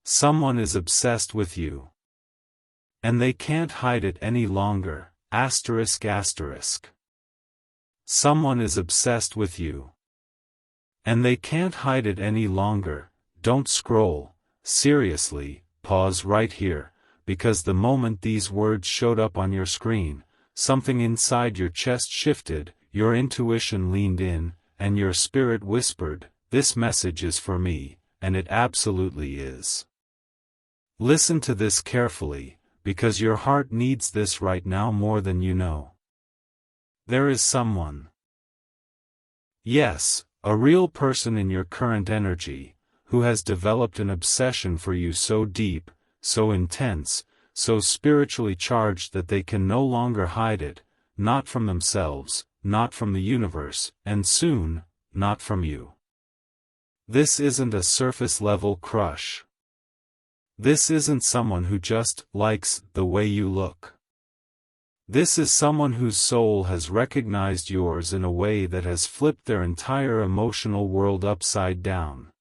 Someone is obsessed with you. And they can't hide it any longer. ***. Someone is obsessed with you. And they can't hide it any longer. Don't scroll. Seriously, pause right here, because the moment these words showed up on your screen, something inside your chest shifted, your intuition leaned in, and your spirit whispered, "This message is for me," and it absolutely is. Listen to this carefully, because your heart needs this right now more than you know. There is someone. Yes, a real person in your current energy, who has developed an obsession for you so deep, so intense, so spiritually charged that they can no longer hide it, not from themselves, not from the universe, and soon, not from you. This isn't a surface-level crush. This isn't someone who just likes the way you look. This is someone whose soul has recognized yours in a way that has flipped their entire emotional world upside down.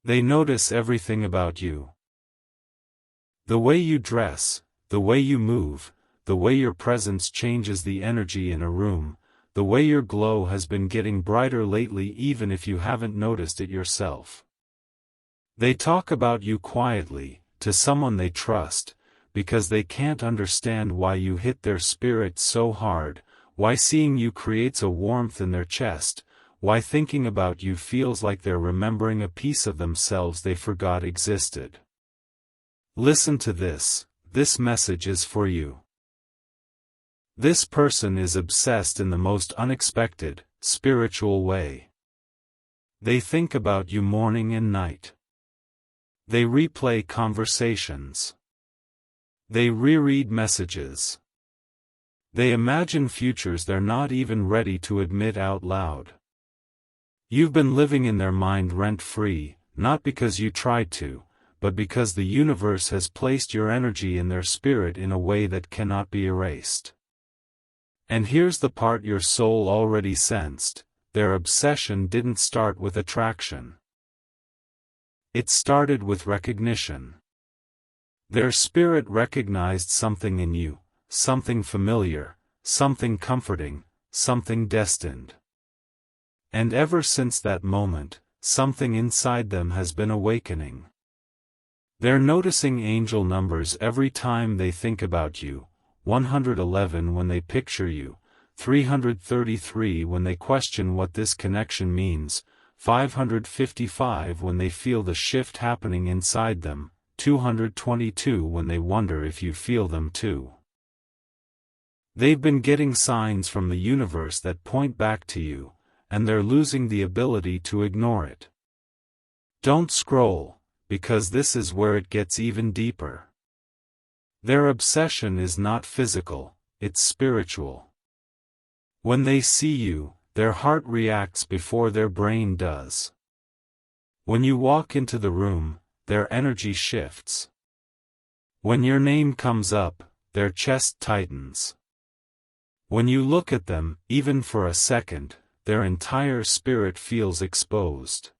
They notice everything about you. The way you dress, the way you move, the way your presence changes the energy in a room, the way your glow has been getting brighter lately even if you haven't noticed it yourself. They talk about you quietly, to someone they trust, because they can't understand why you hit their spirit so hard, why seeing you creates a warmth in their chest, why thinking about you feels like they're remembering a piece of themselves they forgot existed. Listen to this message is for you. This person is obsessed in the most unexpected, spiritual way. They think about you morning and night. They replay conversations. They reread messages. They imagine futures they're not even ready to admit out loud. You've been living in their mind rent-free, not because you tried to, but because the universe has placed your energy in their spirit in a way that cannot be erased. And here's the part your soul already sensed: their obsession didn't start with attraction. It started with recognition. Their spirit recognized something in you, something familiar, something comforting, something destined. And ever since that moment, something inside them has been awakening. They're noticing angel numbers every time they think about you, 111 when they picture you, 333 when they question what this connection means, 555 when they feel the shift happening inside them, 222 when they wonder if you feel them too. They've been getting signs from the universe that point back to you, and they're losing the ability to ignore it. Don't scroll, because this is where it gets even deeper. Their obsession is not physical, it's spiritual. When they see you, their heart reacts before their brain does. When you walk into the room, their energy shifts. When your name comes up, their chest tightens. When you look at them, even for a second, their entire spirit feels exposed.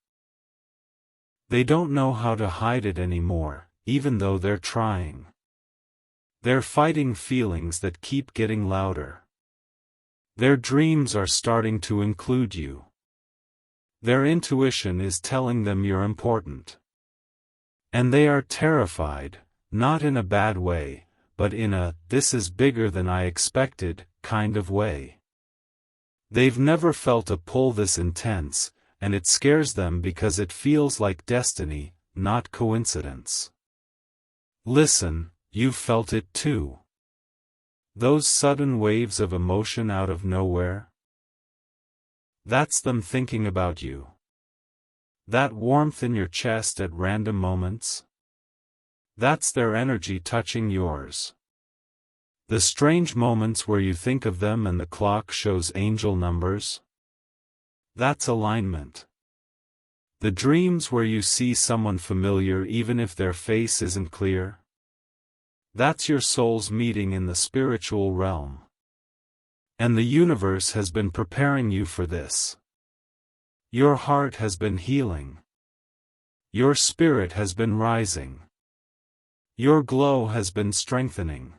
They don't know how to hide it anymore, even though they're trying. They're fighting feelings that keep getting louder. Their dreams are starting to include you. Their intuition is telling them you're important. And they are terrified, not in a bad way, but in a "this is bigger than I expected" kind of way. They've never felt a pull this intense, and it scares them because it feels like destiny, not coincidence. Listen, you've felt it too. Those sudden waves of emotion out of nowhere? That's them thinking about you. That warmth in your chest at random moments? That's their energy touching yours. The strange moments where you think of them and the clock shows angel numbers? That's alignment. The dreams where you see someone familiar even if their face isn't clear? That's your soul's meeting in the spiritual realm. And the universe has been preparing you for this. Your heart has been healing. Your spirit has been rising. Your glow has been strengthening.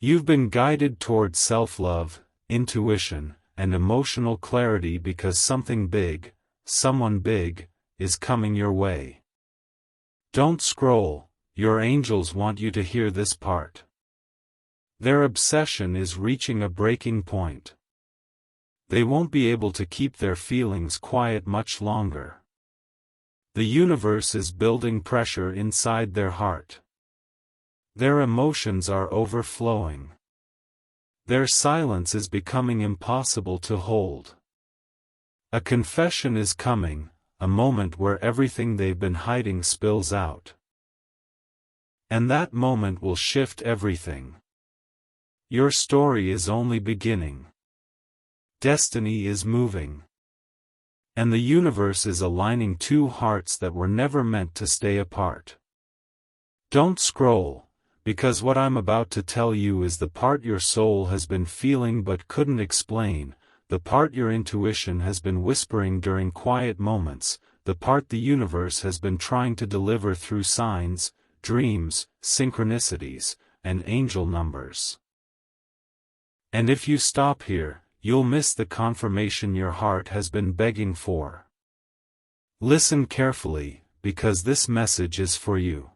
You've been guided towards self-love, intuition, and emotional clarity because something big, someone big, is coming your way. Don't scroll, your angels want you to hear this part. Their obsession is reaching a breaking point. They won't be able to keep their feelings quiet much longer. The universe is building pressure inside their heart. Their emotions are overflowing. Their silence is becoming impossible to hold. A confession is coming, a moment where everything they've been hiding spills out. And that moment will shift everything. Your story is only beginning. Destiny is moving. And the universe is aligning two hearts that were never meant to stay apart. Don't scroll, because what I'm about to tell you is the part your soul has been feeling but couldn't explain, the part your intuition has been whispering during quiet moments, the part the universe has been trying to deliver through signs, dreams, synchronicities, and angel numbers. And if you stop here, you'll miss the confirmation your heart has been begging for. Listen carefully, because this message is for you.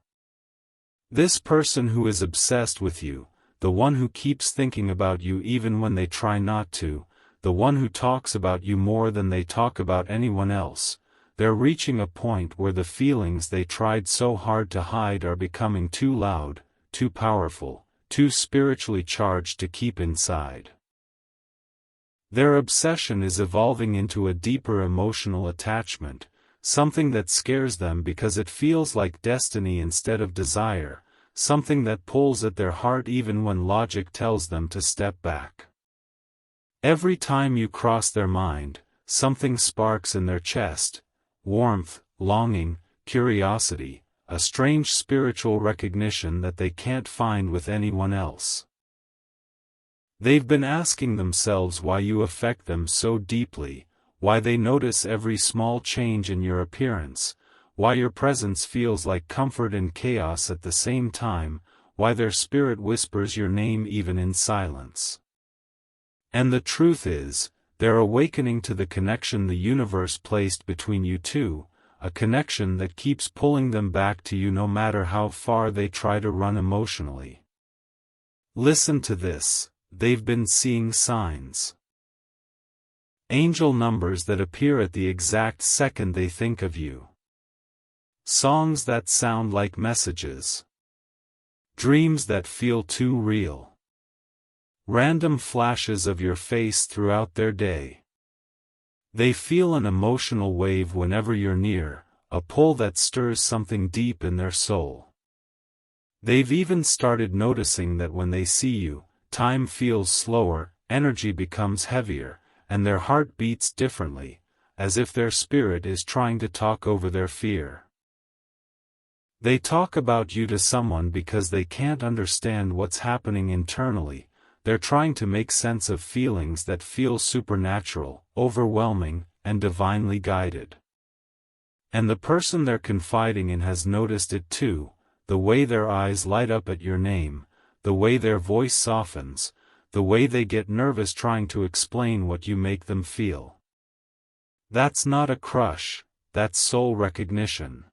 This person who is obsessed with you, the one who keeps thinking about you even when they try not to, the one who talks about you more than they talk about anyone else, they're reaching a point where the feelings they tried so hard to hide are becoming too loud, too powerful, too spiritually charged to keep inside. Their obsession is evolving into a deeper emotional attachment, something that scares them because it feels like destiny instead of desire, something that pulls at their heart even when logic tells them to step back. Every time you cross their mind, something sparks in their chest: warmth, longing, curiosity, a strange spiritual recognition that they can't find with anyone else. They've been asking themselves why you affect them so deeply, why they notice every small change in your appearance, why your presence feels like comfort and chaos at the same time, why their spirit whispers your name even in silence. And the truth is, they're awakening to the connection the universe placed between you two, a connection that keeps pulling them back to you no matter how far they try to run emotionally. Listen to this, they've been seeing signs. Angel numbers that appear at the exact second they think of you. Songs that sound like messages. Dreams that feel too real. Random flashes of your face throughout their day. They feel an emotional wave whenever you're near, a pull that stirs something deep in their soul. They've even started noticing that when they see you, time feels slower, energy becomes heavier, and their heart beats differently, as if their spirit is trying to talk over their fear. They talk about you to someone because they can't understand what's happening internally. They're trying to make sense of feelings that feel supernatural, overwhelming, and divinely guided. And the person they're confiding in has noticed it too, the way their eyes light up at your name, the way their voice softens, the way they get nervous trying to explain what you make them feel. That's not a crush, that's soul recognition.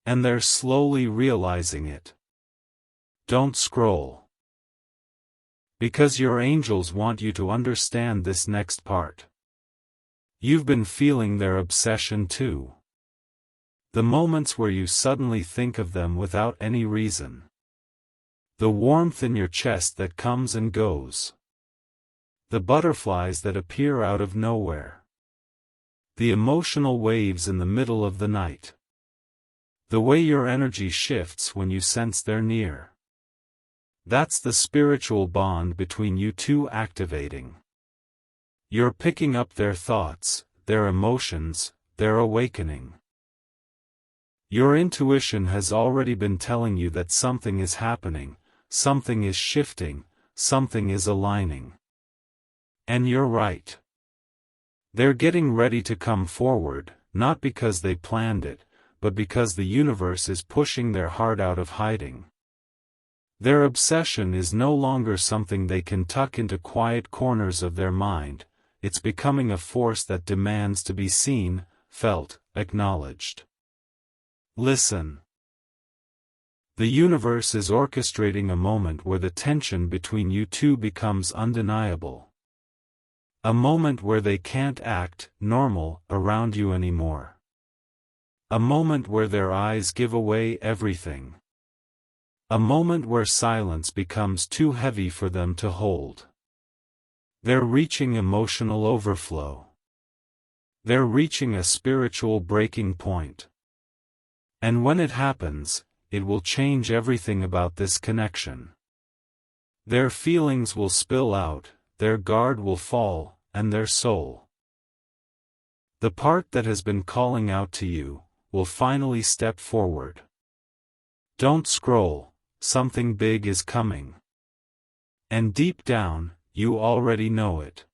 And they're slowly realizing it. Don't scroll. Because your angels want you to understand this next part. You've been feeling their obsession too. The moments where you suddenly think of them without any reason. The warmth in your chest that comes and goes. The butterflies that appear out of nowhere. The emotional waves in the middle of the night. The way your energy shifts when you sense they're near. That's the spiritual bond between you two activating. You're picking up their thoughts, their emotions, their awakening. Your intuition has already been telling you that something is happening, something is shifting, something is aligning. And you're right. They're getting ready to come forward, not because they planned it, but because the universe is pushing their heart out of hiding. Their obsession is no longer something they can tuck into quiet corners of their mind, it's becoming a force that demands to be seen, felt, acknowledged. Listen. The universe is orchestrating a moment where the tension between you two becomes undeniable. A moment where they can't act normal around you anymore. A moment where their eyes give away everything. A moment where silence becomes too heavy for them to hold. They're reaching emotional overflow. They're reaching a spiritual breaking point. And when it happens, it will change everything about this connection. Their feelings will spill out, their guard will fall, and their soul. The part that has been calling out to you, will finally step forward. Don't scroll, something big is coming. And deep down, you already know it.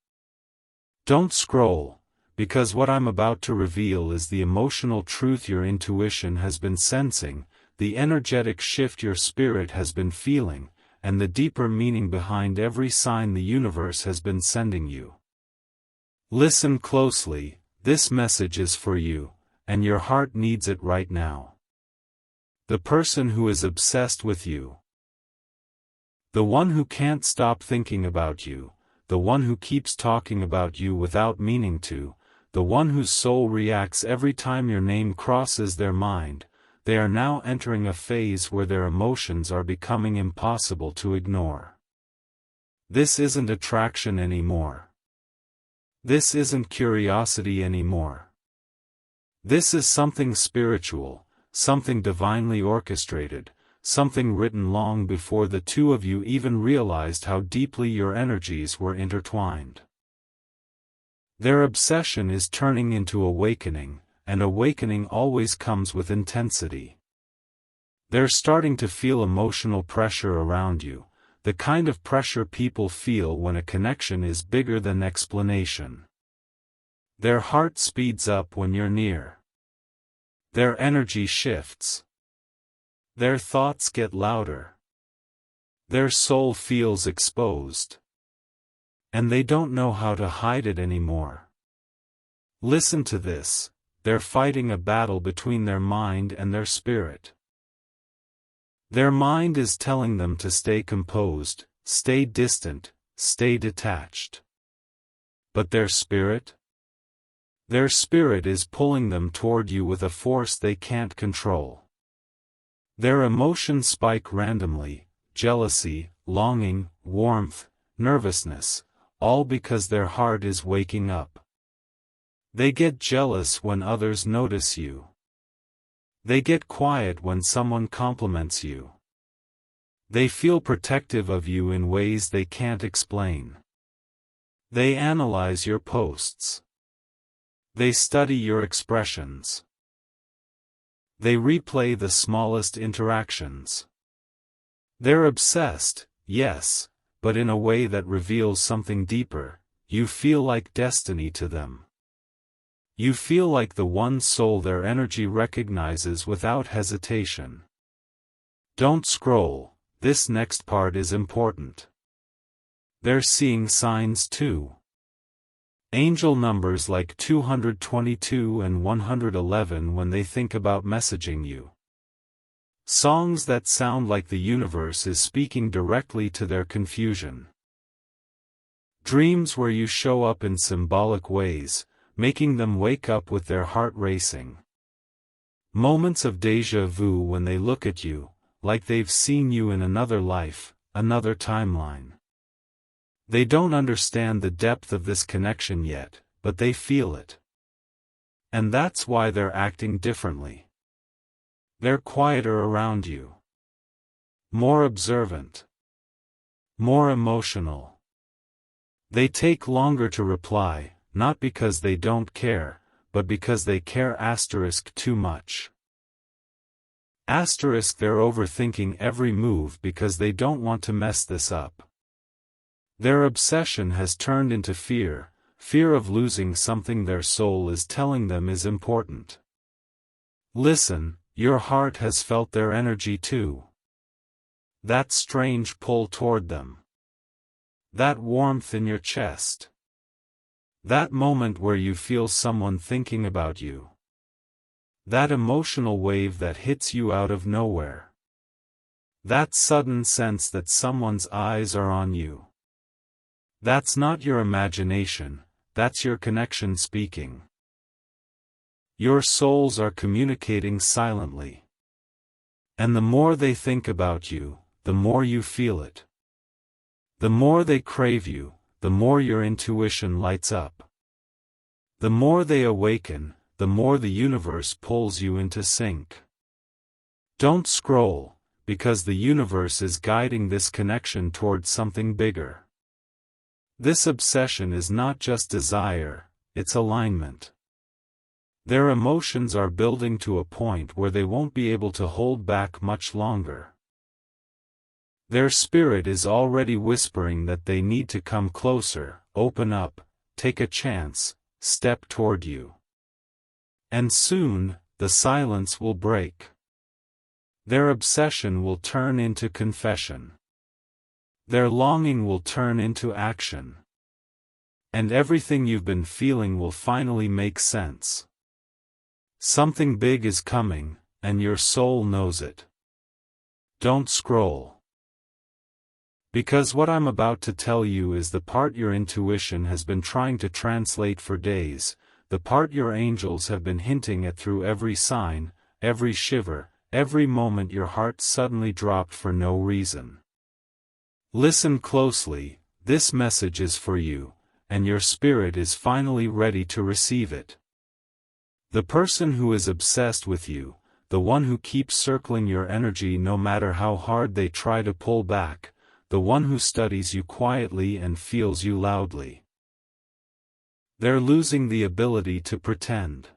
Don't scroll, because what I'm about to reveal is the emotional truth your intuition has been sensing, the energetic shift your spirit has been feeling, and the deeper meaning behind every sign the universe has been sending you. Listen closely, this message is for you, and your heart needs it right now. The person who is obsessed with you. The one who can't stop thinking about you, the one who keeps talking about you without meaning to, the one whose soul reacts every time your name crosses their mind, they are now entering a phase where their emotions are becoming impossible to ignore. This isn't attraction anymore. This isn't curiosity anymore. This is something spiritual, something divinely orchestrated, something written long before the two of you even realized how deeply your energies were intertwined. Their obsession is turning into awakening, and awakening always comes with intensity. They're starting to feel emotional pressure around you, the kind of pressure people feel when a connection is bigger than explanation. Their heart speeds up when you're near. Their energy shifts. Their thoughts get louder. Their soul feels exposed. And they don't know how to hide it anymore. Listen to this, they're fighting a battle between their mind and their spirit. Their mind is telling them to stay composed, stay distant, stay detached. But their spirit? Their spirit is pulling them toward you with a force they can't control. Their emotions spike randomly, jealousy, longing, warmth, nervousness, all because their heart is waking up. They get jealous when others notice you. They get quiet when someone compliments you. They feel protective of you in ways they can't explain. They analyze your posts. They study your expressions. They replay the smallest interactions. They're obsessed, yes, but in a way that reveals something deeper. You feel like destiny to them. You feel like the one soul their energy recognizes without hesitation. Don't scroll, this next part is important. They're seeing signs too. Angel numbers like 222 and 111 when they think about messaging you. Songs that sound like the universe is speaking directly to their confusion. Dreams where you show up in symbolic ways, making them wake up with their heart racing. Moments of déjà vu when they look at you, like they've seen you in another life, another timeline. They don't understand the depth of this connection yet, but they feel it. And that's why they're acting differently. They're quieter around you. More observant. More emotional. They take longer to reply, not because they don't care, but because they care too much. They're overthinking every move because they don't want to mess this up. Their obsession has turned into fear, fear of losing something their soul is telling them is important. Listen, your heart has felt their energy too. That strange pull toward them. That warmth in your chest. That moment where you feel someone thinking about you. That emotional wave that hits you out of nowhere. That sudden sense that someone's eyes are on you. That's not your imagination, that's your connection speaking. Your souls are communicating silently. And the more they think about you, the more you feel it. The more they crave you, the more your intuition lights up. The more they awaken, the more the universe pulls you into sync. Don't scroll, because the universe is guiding this connection towards something bigger. This obsession is not just desire, it's alignment. Their emotions are building to a point where they won't be able to hold back much longer. Their spirit is already whispering that they need to come closer, open up, take a chance, step toward you. And soon, the silence will break. Their obsession will turn into confession. Their longing will turn into action. And everything you've been feeling will finally make sense. Something big is coming, and your soul knows it. Don't scroll. Because what I'm about to tell you is the part your intuition has been trying to translate for days, the part your angels have been hinting at through every sign, every shiver, every moment your heart suddenly dropped for no reason. Listen closely, this message is for you, and your spirit is finally ready to receive it. The person who is obsessed with you, the one who keeps circling your energy no matter how hard they try to pull back, the one who studies you quietly and feels you loudly. They're losing the ability to pretend.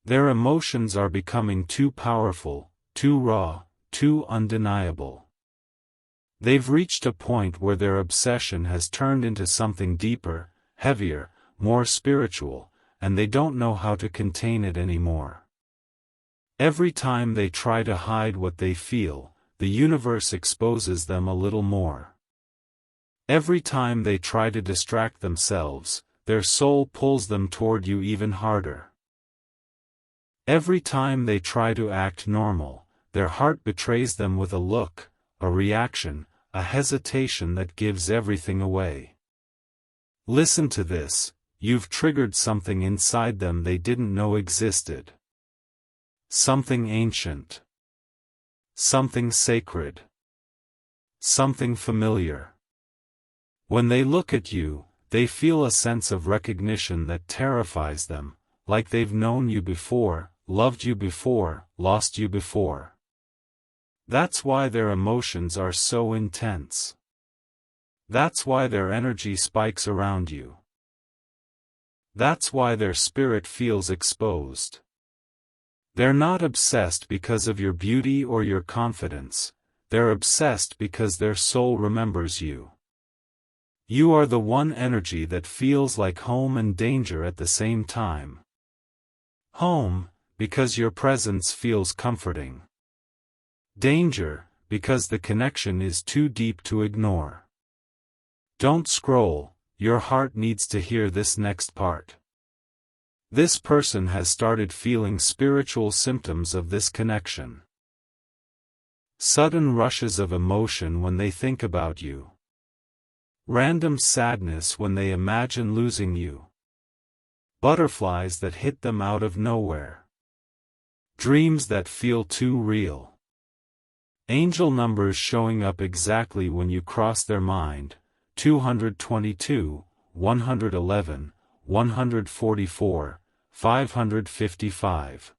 Their emotions are becoming too powerful, too raw, too undeniable. They've reached a point where their obsession has turned into something deeper, heavier, more spiritual, and they don't know how to contain it anymore. Every time they try to hide what they feel, the universe exposes them a little more. Every time they try to distract themselves, their soul pulls them toward you even harder. Every time they try to act normal, their heart betrays them with a look, a reaction, a hesitation that gives everything away. Listen to this, you've triggered something inside them they didn't know existed. Something ancient. Something sacred. Something familiar. When they look at you, they feel a sense of recognition that terrifies them, like they've known you before, loved you before, lost you before. That's why their emotions are so intense. That's why their energy spikes around you. That's why their spirit feels exposed. They're not obsessed because of your beauty or your confidence, they're obsessed because their soul remembers you. You are the one energy that feels like home and danger at the same time. Home, because your presence feels comforting. Danger, because the connection is too deep to ignore. Don't scroll, your heart needs to hear this next part. This person has started feeling spiritual symptoms of this connection. Sudden rushes of emotion when they think about you. Random sadness when they imagine losing you. Butterflies that hit them out of nowhere. Dreams that feel too real. Angel numbers showing up exactly when you cross their mind, 222, 111, 144, 555.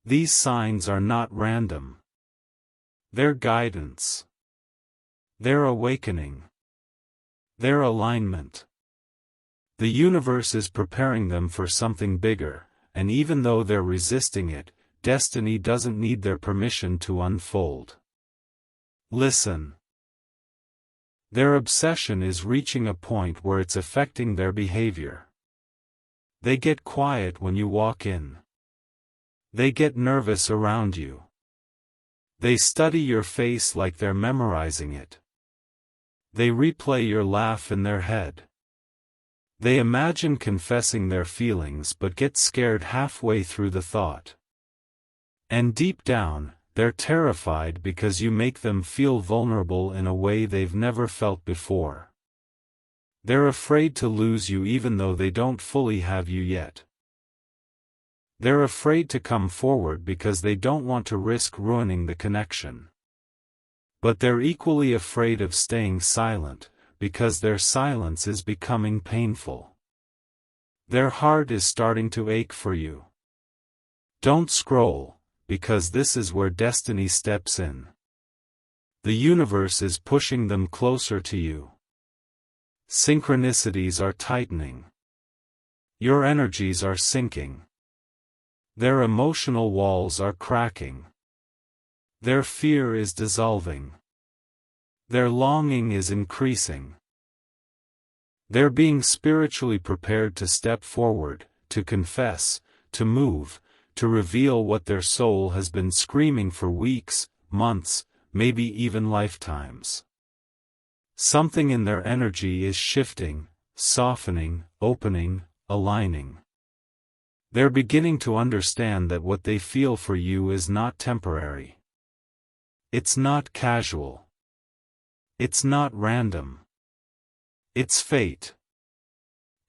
These signs are not random. They're guidance. They're awakening. They're alignment. The universe is preparing them for something bigger, and even though they're resisting it, destiny doesn't need their permission to unfold. Listen. Their obsession is reaching a point where it's affecting their behavior. They get quiet when you walk in. They get nervous around you. They study your face like they're memorizing it. They replay your laugh in their head. They imagine confessing their feelings but get scared halfway through the thought. And deep down, they're terrified because you make them feel vulnerable in a way they've never felt before. They're afraid to lose you even though they don't fully have you yet. They're afraid to come forward because they don't want to risk ruining the connection. But they're equally afraid of staying silent, because their silence is becoming painful. Their heart is starting to ache for you. Don't scroll, because this is where destiny steps in. The universe is pushing them closer to you. Synchronicities are tightening. Your energies are sinking. Their emotional walls are cracking. Their fear is dissolving. Their longing is increasing. They're being spiritually prepared to step forward, to confess, to move, to reveal what their soul has been screaming for weeks, months, maybe even lifetimes. Something in their energy is shifting, softening, opening, aligning. They're beginning to understand that what they feel for you is not temporary. It's not casual. It's not random. It's fate.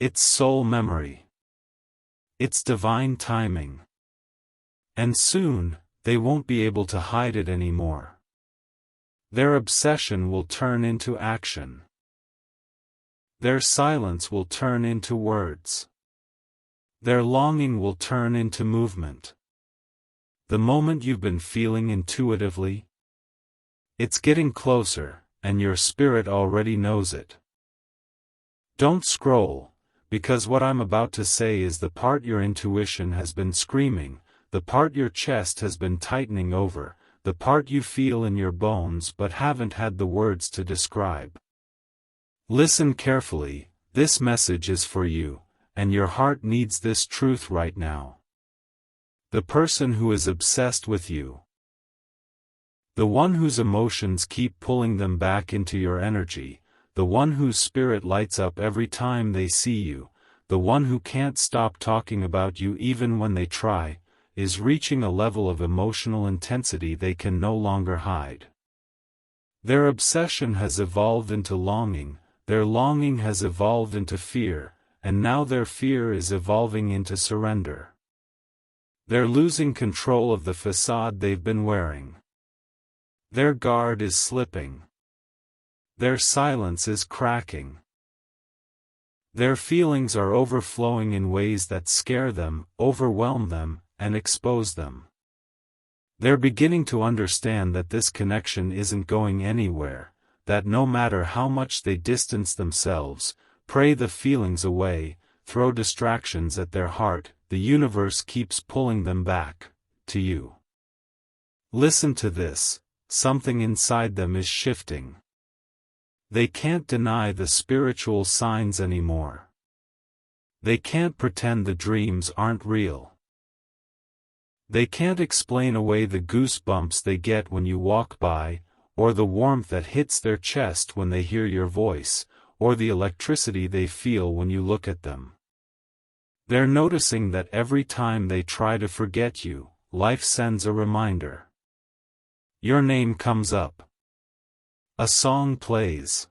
It's soul memory. It's divine timing. And soon, they won't be able to hide it anymore. Their obsession will turn into action. Their silence will turn into words. Their longing will turn into movement. The moment you've been feeling intuitively, it's getting closer, and your spirit already knows it. Don't scroll, because what I'm about to say is the part your intuition has been screaming, the part your chest has been tightening over, the part you feel in your bones but haven't had the words to describe. Listen carefully, this message is for you, and your heart needs this truth right now. The person who is obsessed with you. The one whose emotions keep pulling them back into your energy, the one whose spirit lights up every time they see you, the one who can't stop talking about you even when they try, is reaching a level of emotional intensity they can no longer hide. Their obsession has evolved into longing, their longing has evolved into fear, and now their fear is evolving into surrender. They're losing control of the facade they've been wearing. Their guard is slipping. Their silence is cracking. Their feelings are overflowing in ways that scare them, overwhelm them, and expose them. They're beginning to understand that this connection isn't going anywhere, that no matter how much they distance themselves, pray the feelings away, throw distractions at their heart, the universe keeps pulling them back, to you. Listen to this, something inside them is shifting. They can't deny the spiritual signs anymore. They can't pretend the dreams aren't real. They can't explain away the goosebumps they get when you walk by, or the warmth that hits their chest when they hear your voice, or the electricity they feel when you look at them. They're noticing that every time they try to forget you, life sends a reminder. Your name comes up. A song plays.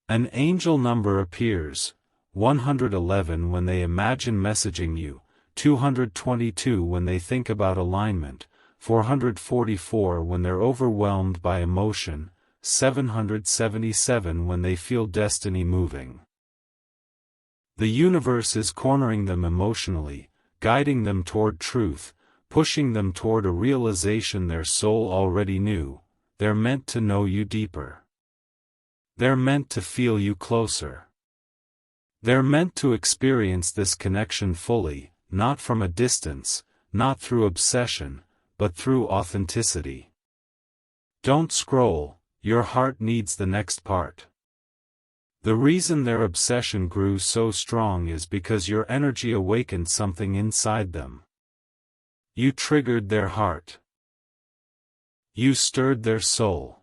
An angel number appears, 111 when they imagine messaging you, 222 when they think about alignment, 444 when they're overwhelmed by emotion, 777 when they feel destiny moving. The universe is cornering them emotionally, guiding them toward truth, pushing them toward a realization their soul already knew. They're meant to know you deeper. They're meant to feel you closer. They're meant to experience this connection fully, not from a distance, not through obsession, but through authenticity. Don't scroll, your heart needs the next part. The reason their obsession grew so strong is because your energy awakened something inside them. You triggered their heart. You stirred their soul.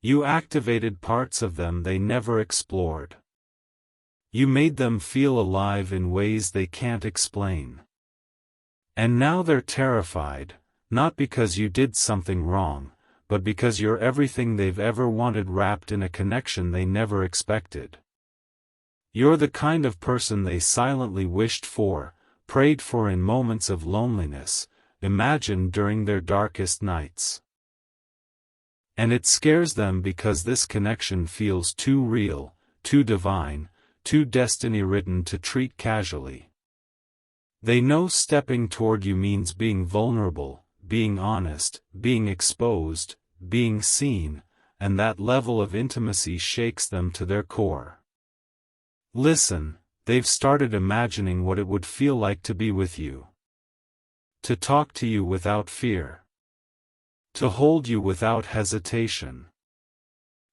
You activated parts of them they never explored. You made them feel alive in ways they can't explain. And now they're terrified, not because you did something wrong, but because you're everything they've ever wanted wrapped in a connection they never expected. You're the kind of person they silently wished for, prayed for in moments of loneliness, imagined during their darkest nights. And it scares them because this connection feels too real, too divine, too destiny-written to treat casually. They know stepping toward you means being vulnerable, being honest, being exposed, being seen, and that level of intimacy shakes them to their core. Listen, they've started imagining what it would feel like to be with you. To talk to you without fear. To hold you without hesitation.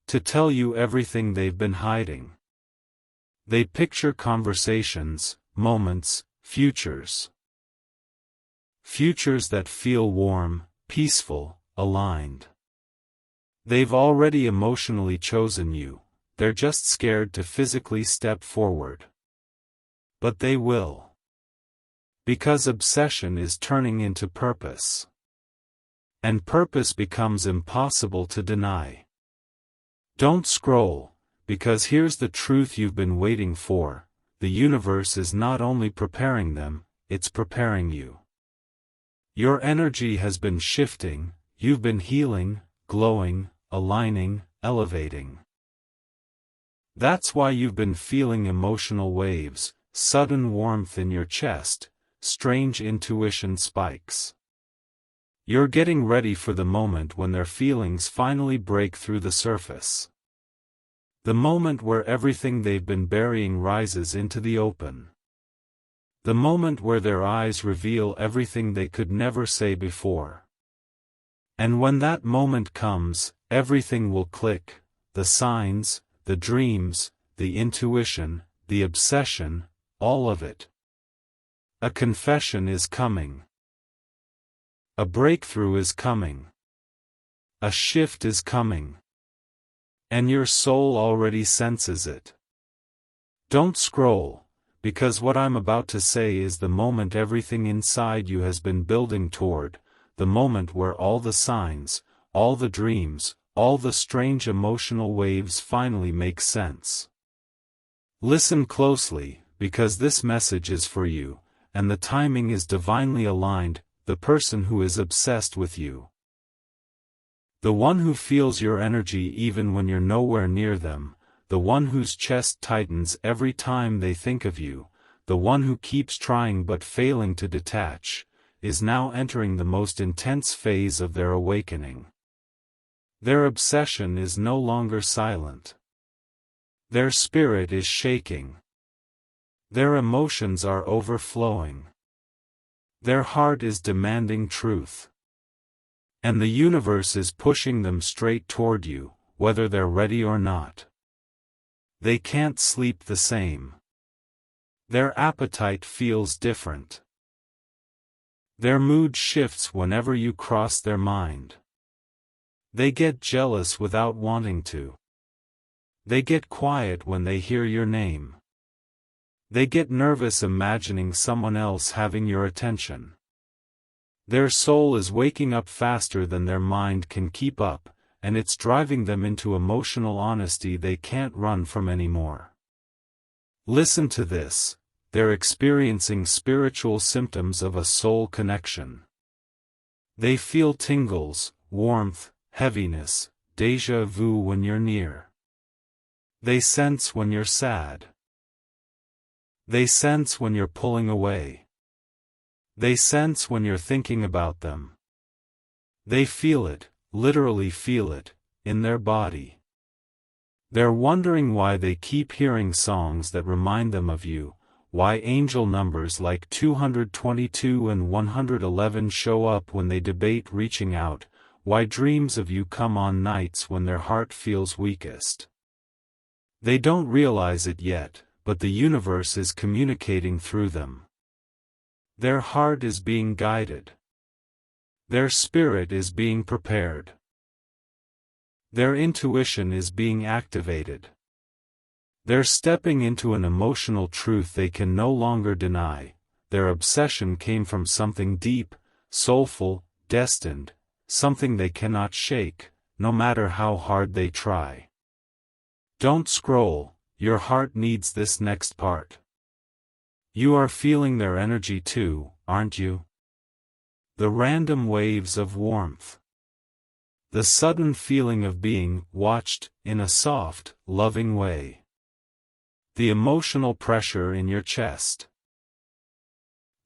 To tell you everything they've been hiding. They picture conversations, moments, futures. Futures that feel warm, peaceful, aligned. They've already emotionally chosen you, they're just scared to physically step forward. But they will. Because obsession is turning into purpose. And purpose becomes impossible to deny. Don't scroll, because here's the truth you've been waiting for: the universe is not only preparing them, it's preparing you. Your energy has been shifting, you've been healing, glowing, aligning, elevating. That's why you've been feeling emotional waves, sudden warmth in your chest, strange intuition spikes. You're getting ready for the moment when their feelings finally break through the surface. The moment where everything they've been burying rises into the open. The moment where their eyes reveal everything they could never say before. And when that moment comes, everything will click: the signs, the dreams, the intuition, the obsession, all of it. A confession is coming. A breakthrough is coming. A shift is coming. And your soul already senses it. Don't scroll, because what I'm about to say is the moment everything inside you has been building toward, the moment where all the signs, all the dreams, all the strange emotional waves finally make sense. Listen closely, because this message is for you, and the timing is divinely aligned: the person who is obsessed with you. The one who feels your energy even when you're nowhere near them, the one whose chest tightens every time they think of you, the one who keeps trying but failing to detach, is now entering the most intense phase of their awakening. Their obsession is no longer silent. Their spirit is shaking. Their emotions are overflowing. Their heart is demanding truth. And the universe is pushing them straight toward you, whether they're ready or not. They can't sleep the same. Their appetite feels different. Their mood shifts whenever you cross their mind. They get jealous without wanting to. They get quiet when they hear your name. They get nervous imagining someone else having your attention. Their soul is waking up faster than their mind can keep up, and it's driving them into emotional honesty they can't run from anymore. Listen to this: they're experiencing spiritual symptoms of a soul connection. They feel tingles, warmth, heaviness, déjà vu when you're near. They sense when you're sad. They sense when you're pulling away. They sense when you're thinking about them. They feel it, literally feel it, in their body. They're wondering why they keep hearing songs that remind them of you, why angel numbers like 222 and 111 show up when they debate reaching out, why dreams of you come on nights when their heart feels weakest. They don't realize it yet, but the universe is communicating through them. Their heart is being guided. Their spirit is being prepared. Their intuition is being activated. They're stepping into an emotional truth they can no longer deny. Their obsession came from something deep, soulful, destined, something they cannot shake, no matter how hard they try. Don't scroll, your heart needs this next part. You are feeling their energy too, aren't you? The random waves of warmth. The sudden feeling of being watched in a soft, loving way. The emotional pressure in your chest.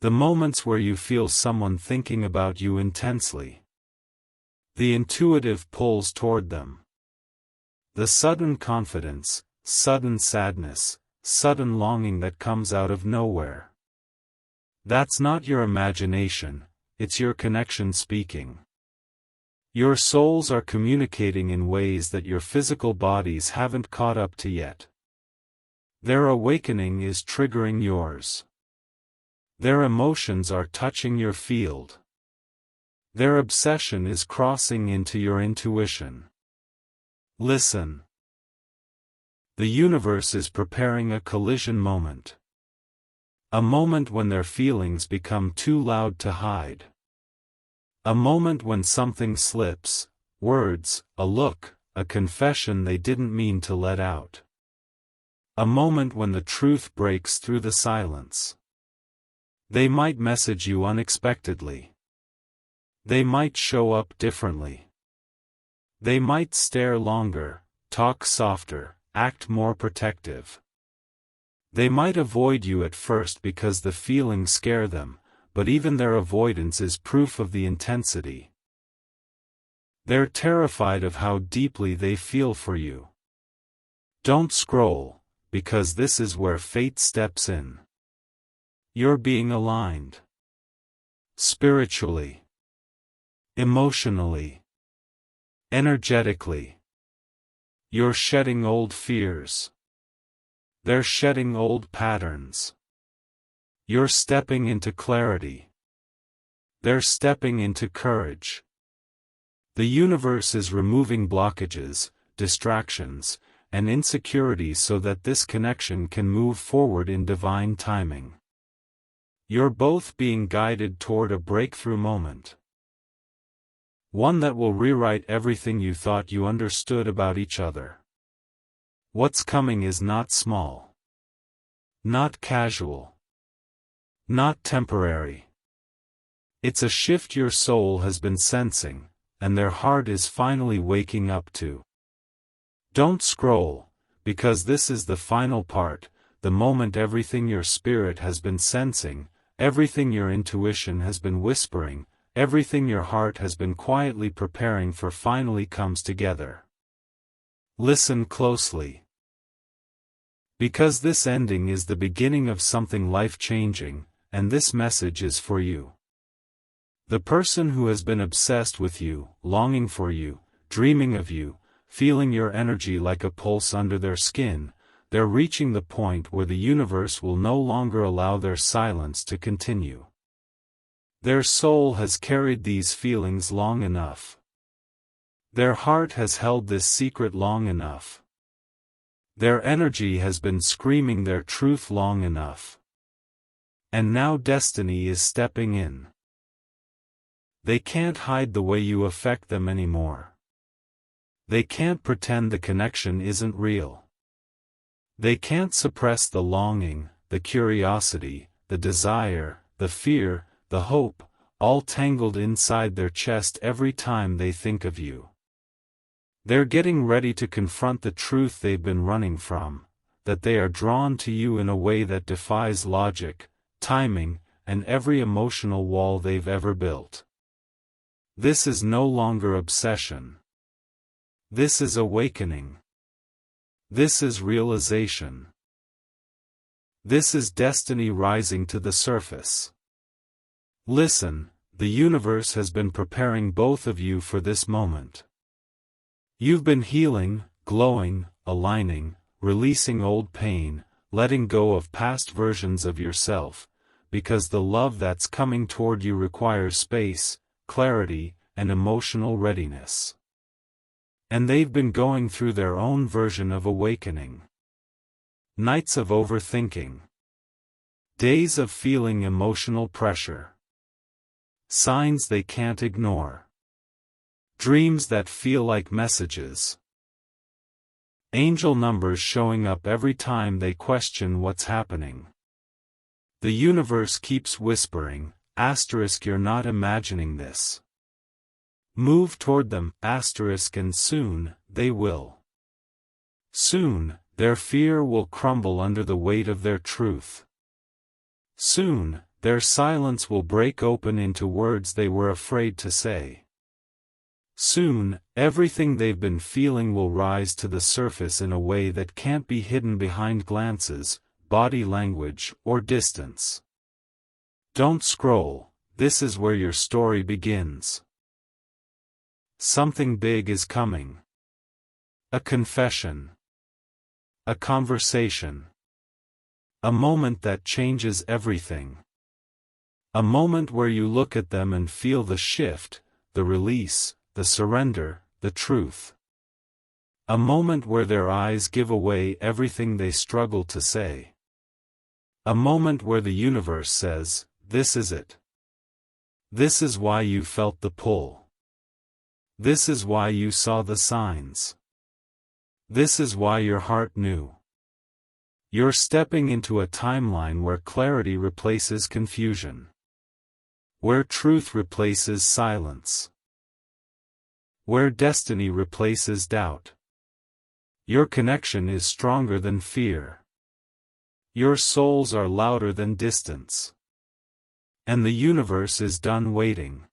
The moments where you feel someone thinking about you intensely. The intuitive pulls toward them. The sudden confidence, sudden sadness, sudden longing that comes out of nowhere. That's not your imagination, it's your connection speaking. Your souls are communicating in ways that your physical bodies haven't caught up to yet. Their awakening is triggering yours. Their emotions are touching your field. Their obsession is crossing into your intuition. Listen. The universe is preparing a collision moment. A moment when their feelings become too loud to hide. A moment when something slips, words, a look, a confession they didn't mean to let out. A moment when the truth breaks through the silence. They might message you unexpectedly. They might show up differently. They might stare longer, talk softer, act more protective. They might avoid you at first because the feelings scare them, but even their avoidance is proof of the intensity. They're terrified of how deeply they feel for you. Don't scroll, because this is where fate steps in. You're being aligned. Spiritually. Emotionally. Energetically. You're shedding old fears. They're shedding old patterns. You're stepping into clarity. They're stepping into courage. The universe is removing blockages, distractions, and insecurities so that this connection can move forward in divine timing. You're both being guided toward a breakthrough moment. One that will rewrite everything you thought you understood about each other. What's coming is not small. Not casual. Not temporary. It's a shift your soul has been sensing, and their heart is finally waking up to. Don't scroll, because this is the final part, the moment everything your spirit has been sensing, everything your intuition has been whispering, everything your heart has been quietly preparing for finally comes together. Listen closely. Because this ending is the beginning of something life-changing, and this message is for you. The person who has been obsessed with you, longing for you, dreaming of you, feeling your energy like a pulse under their skin, they're reaching the point where the universe will no longer allow their silence to continue. Their soul has carried these feelings long enough. Their heart has held this secret long enough. Their energy has been screaming their truth long enough. And now destiny is stepping in. They can't hide the way you affect them anymore. They can't pretend the connection isn't real. They can't suppress the longing, the curiosity, the desire, the fear, the hope, all tangled inside their chest every time they think of you. They're getting ready to confront the truth they've been running from, that they are drawn to you in a way that defies logic, timing, and every emotional wall they've ever built. This is no longer obsession. This is awakening. This is realization. This is destiny rising to the surface. Listen, The universe has been preparing both of you for this moment. You've been healing, glowing, aligning, releasing old pain, letting go of past versions of yourself, because the love that's coming toward you requires space, clarity, and emotional readiness. And they've been going through their own version of awakening. Nights of overthinking. Days of feeling emotional pressure. Signs they can't ignore. Dreams that feel like messages. Angel numbers showing up every time they question what's happening. The universe keeps whispering, asterisk, you're not imagining this. Move toward them, asterisk, and soon, they will. Soon, their fear will crumble under the weight of their truth. Soon, their silence will break open into words they were afraid to say. Soon, everything they've been feeling will rise to the surface in a way that can't be hidden behind glances, body language, or distance. Don't scroll, this is where your story begins. Something big is coming. A confession. A conversation. A moment that changes everything. A moment where you look at them and feel the shift, the release, the surrender, the truth. A moment where their eyes give away everything they struggle to say. A moment where the universe says, this is it. This is why you felt the pull. This is why you saw the signs. This is why your heart knew. You're stepping into a timeline where clarity replaces confusion. Where truth replaces silence. Where destiny replaces doubt. Your connection is stronger than fear. Your souls are louder than distance. And the universe is done waiting.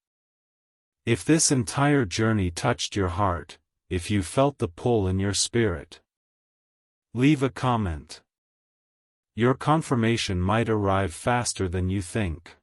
If this entire journey touched your heart, if you felt the pull in your spirit, leave a comment. Your confirmation might arrive faster than you think.